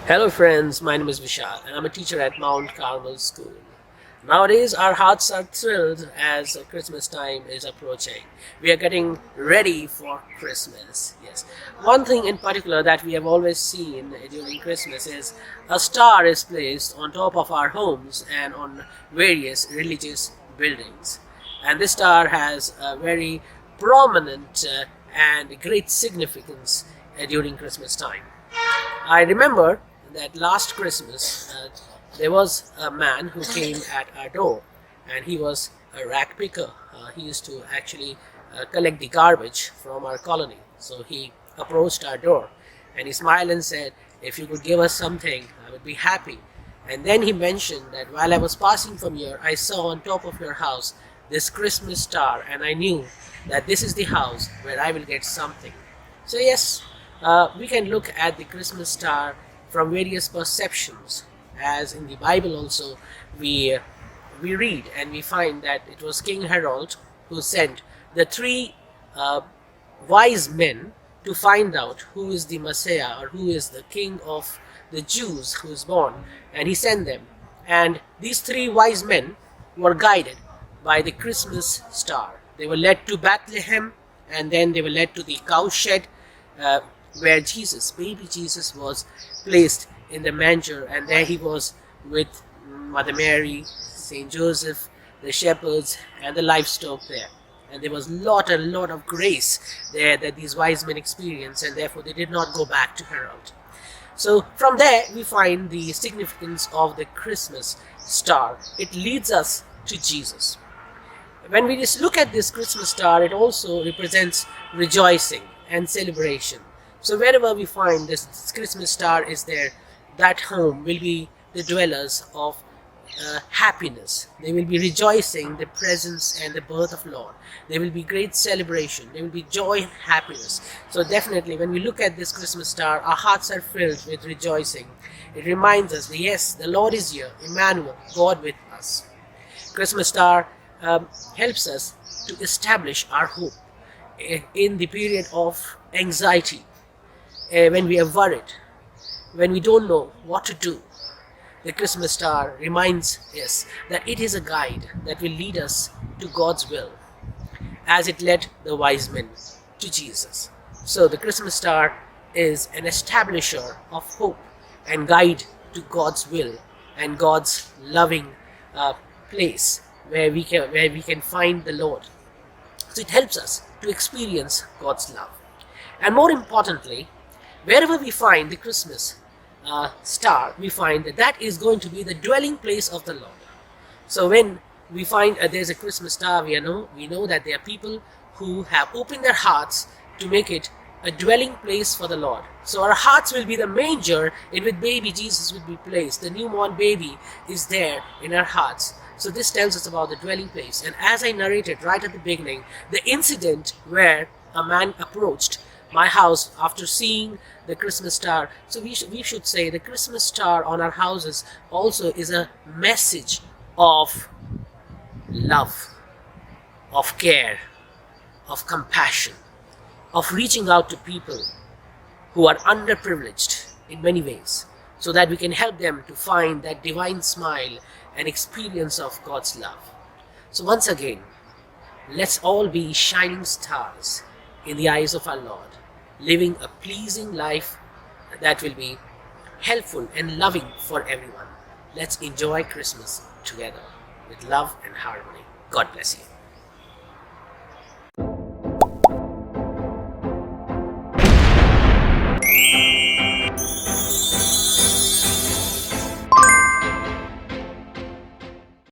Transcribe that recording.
Hello friends, my name is Vishal and I'm a teacher at Mount Carmel School. Nowadays our hearts are thrilled as Christmas time is approaching. We are getting ready for Christmas. Yes. One thing in particular that we have always seen during Christmas is a star is placed on top of our homes and on various religious buildings. And this star has a very prominent and great significance during Christmas time. I remember that last Christmas there was a man who came at our door, and he was a rag picker. He used to actually collect the garbage from our colony. So he approached our door and he smiled and said, "If you could give us something, I would be happy." And then he mentioned that while I was passing from here, I saw on top of your house this Christmas star, and I knew that this is the house where I will get something. So, yes, we can look at the Christmas star from various perceptions, as in the Bible also we read and we find that it was King Herod who sent the three uh, wise men to find out who is the Messiah or who is the King of the Jews who is born, and he sent them. And these three wise men were guided by the Christmas star. They were led to Bethlehem, and then they were led to the cowshed uh, where Jesus, baby Jesus, was placed in the manger, and there he was with Mother Mary, Saint Joseph, the shepherds, and the livestock there. And there was a lot of grace there that these wise men experienced, and therefore they did not go back to Herod. So from there we find the significance of the Christmas star. It leads us to Jesus. When we just look at this Christmas star, it also represents rejoicing and celebration. So wherever we find this Christmas star is there, that home will be the dwellers of happiness. They will be rejoicing the presence and the birth of Lord. There will be great celebration. There will be joy and happiness. So definitely when we look at this Christmas star, our hearts are filled with rejoicing. It reminds us that yes, the Lord is here, Emmanuel, God with us. Christmas star helps us to establish our hope in the period of anxiety, when we are worried, when we don't know what to do. The Christmas star reminds us that it is a guide that will lead us to God's will, as it led the wise men to Jesus. So the Christmas star is an establisher of hope and guide to God's will and God's loving place where we can find the Lord. So it helps us to experience God's love. And more importantly, wherever we find the Christmas star, we find that that is going to be the dwelling place of the Lord. So when we find there's a Christmas star, we know that there are people who have opened their hearts to make it a dwelling place for the Lord. So our hearts will be the manger in which baby Jesus will be placed. The newborn baby is there in our hearts. So this tells us about the dwelling place. And as I narrated right at the beginning, the incident where a man approached my house after seeing the Christmas star. So we should say the Christmas star on our houses also is a message of love, of care, of compassion, of reaching out to people who are underprivileged in many ways, so that we can help them to find that divine smile and experience of God's love. So once again, let's all be shining stars in the eyes of our Lord, living a pleasing life that will be helpful and loving for everyone. Let's enjoy Christmas together with love and harmony. God bless you.